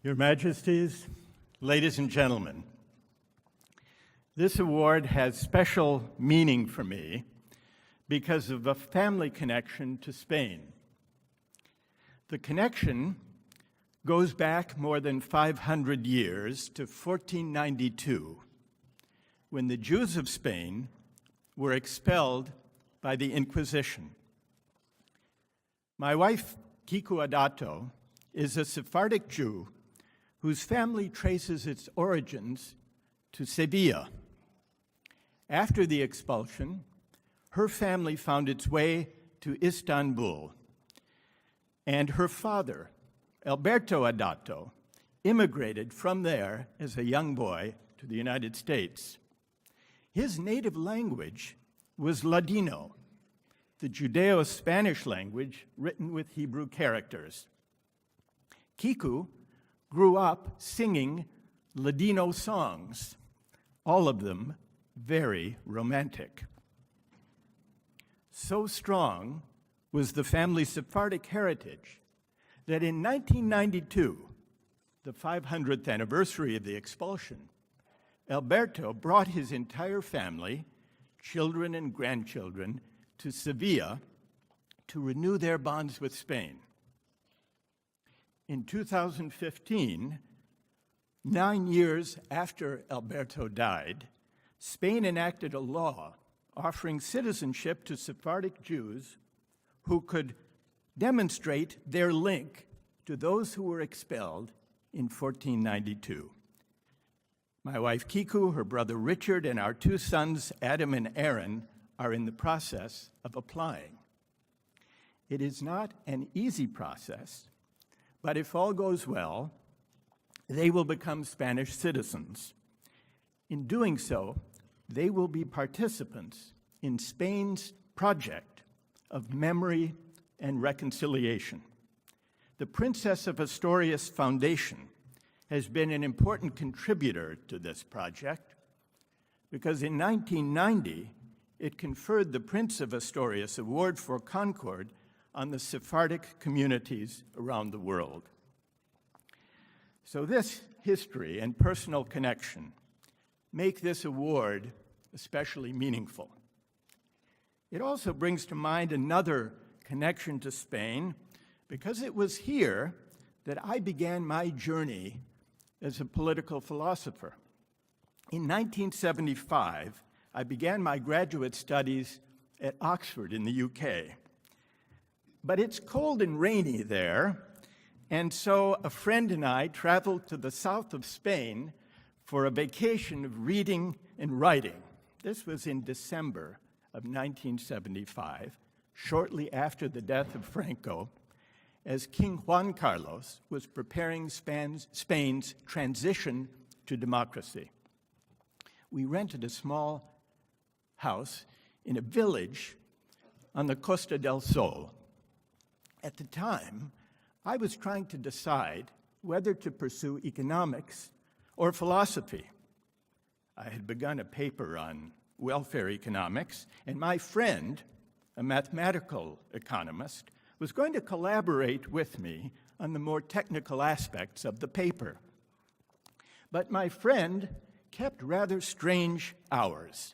Your Majesties, ladies and gentlemen, this award has special meaning for me because of a family connection to Spain. The connection goes back more than 500 years to 1492, when the Jews of Spain were expelled by the Inquisition. My wife, Kiku Adato, is a Sephardic Jew whose family traces its origins to Sevilla. After the expulsion, her family found its way to Istanbul, and her father, Alberto Adato, immigrated from there as a young boy to the United States. His native language was Ladino, the Judeo-Spanish language written with Hebrew characters. Kiku grew up singing Ladino songs, all of them very romantic. So strong was the family's Sephardic heritage that in 1992, the 500th anniversary of the expulsion, Alberto brought his entire family, children and grandchildren, to Sevilla to renew their bonds with Spain. In 2015, 9 years after Alberto died, Spain enacted a law offering citizenship to Sephardic Jews who could demonstrate their link to those who were expelled in 1492. My wife Kiku, her brother Richard, and our two sons, Adam and Aaron, are in the process of applying. It is not an easy process, but if all goes well, they will become Spanish citizens. In doing so, they will be participants in Spain's project of memory and reconciliation. The Princess of Asturias Foundation has been an important contributor to this project because in 1990, it conferred the Prince of Asturias Award for Concord on the Sephardic communities around the world. So this history and personal connection make this award especially meaningful. It also brings to mind another connection to Spain because it was here that I began my journey as a political philosopher. In 1975, I began my graduate studies at Oxford in the UK. But it's cold and rainy there, and so a friend and I traveled to the south of Spain for a vacation of reading and writing. This was in December of 1975, shortly after the death of Franco, as King Juan Carlos was preparing Spain's transition to democracy. We rented a small house in a village on the Costa del Sol. At the time, I was trying to decide whether to pursue economics or philosophy. I had begun a paper on welfare economics, and my friend, a mathematical economist, was going to collaborate with me on the more technical aspects of the paper. But my friend kept rather strange hours,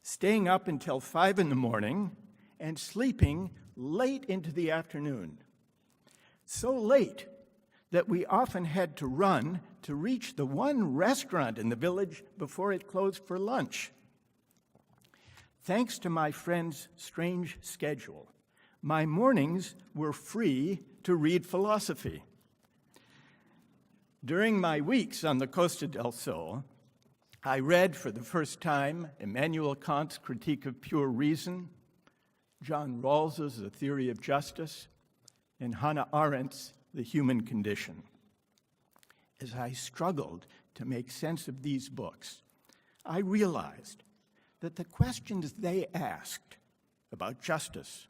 staying up until 5 in the morning and sleeping late into the afternoon. So late that we often had to run to reach the one restaurant in the village before it closed for lunch. Thanks to my friend's strange schedule, my mornings were free to read philosophy. During my weeks on the Costa del Sol, I read for the first time Immanuel Kant's Critique of Pure Reason, John Rawls's The Theory of Justice, and Hannah Arendt's The Human Condition. As I struggled to make sense of these books, I realized that the questions they asked about justice,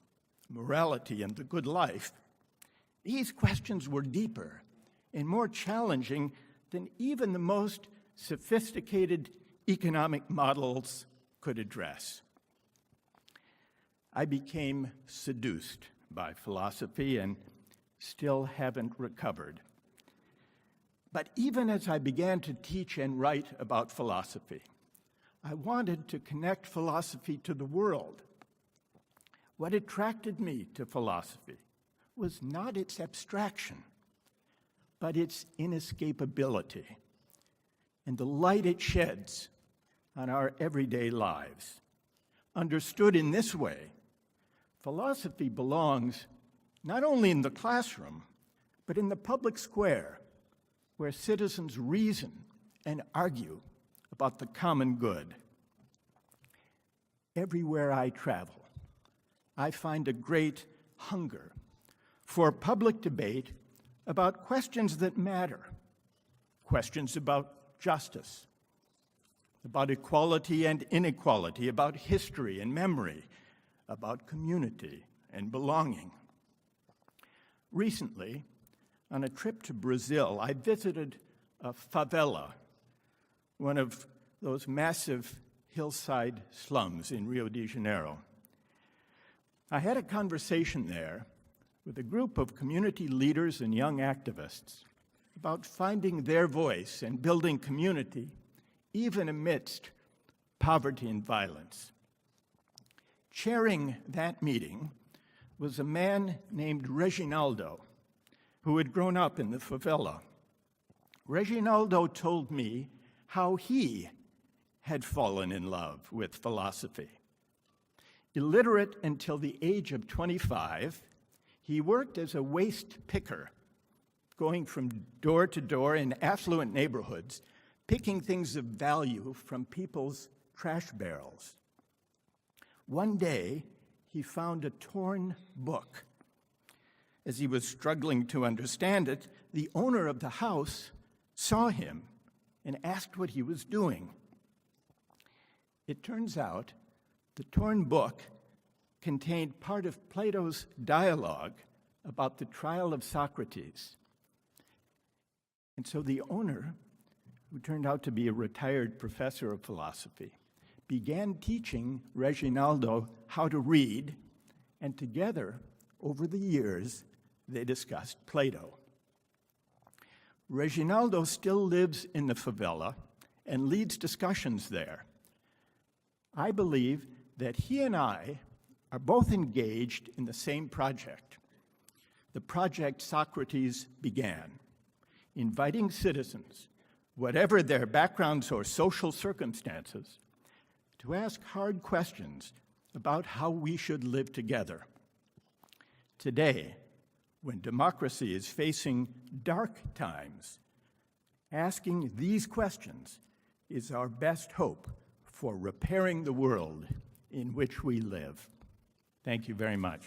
morality, and the good life, these questions were deeper and more challenging than even the most sophisticated economic models could address. I became seduced by philosophy and still haven't recovered. But even as I began to teach and write about philosophy, I wanted to connect philosophy to the world. What attracted me to philosophy was not its abstraction, but its inescapability and the light it sheds on our everyday lives. Understood in this way, philosophy belongs not only in the classroom, but in the public square, where citizens reason and argue about the common good. Everywhere I travel, I find a great hunger for public debate about questions that matter, questions about justice, about equality and inequality, about history and memory, about community and belonging. Recently, on a trip to Brazil, I visited a favela, one of those massive hillside slums in Rio de Janeiro. I had a conversation there with a group of community leaders and young activists about finding their voice and building community, even amidst poverty and violence. Chairing that meeting was a man named Reginaldo, who had grown up in the favela. Reginaldo told me how he had fallen in love with philosophy. Illiterate until the age of 25, he worked as a waste picker, going from door to door in affluent neighborhoods, picking things of value from people's trash barrels. One day, he found a torn book. As he was struggling to understand it, the owner of the house saw him and asked what he was doing. It turns out the torn book contained part of Plato's dialogue about the trial of Socrates. And so the owner, who turned out to be a retired professor of philosophy, began teaching Reginaldo how to read, and together, over the years, they discussed Plato. Reginaldo still lives in the favela and leads discussions there. I believe that he and I are both engaged in the same project, the project Socrates began, inviting citizens, whatever their backgrounds or social circumstances, to ask hard questions about how we should live together. Today, when democracy is facing dark times, asking these questions is our best hope for repairing the world in which we live. Thank you very much.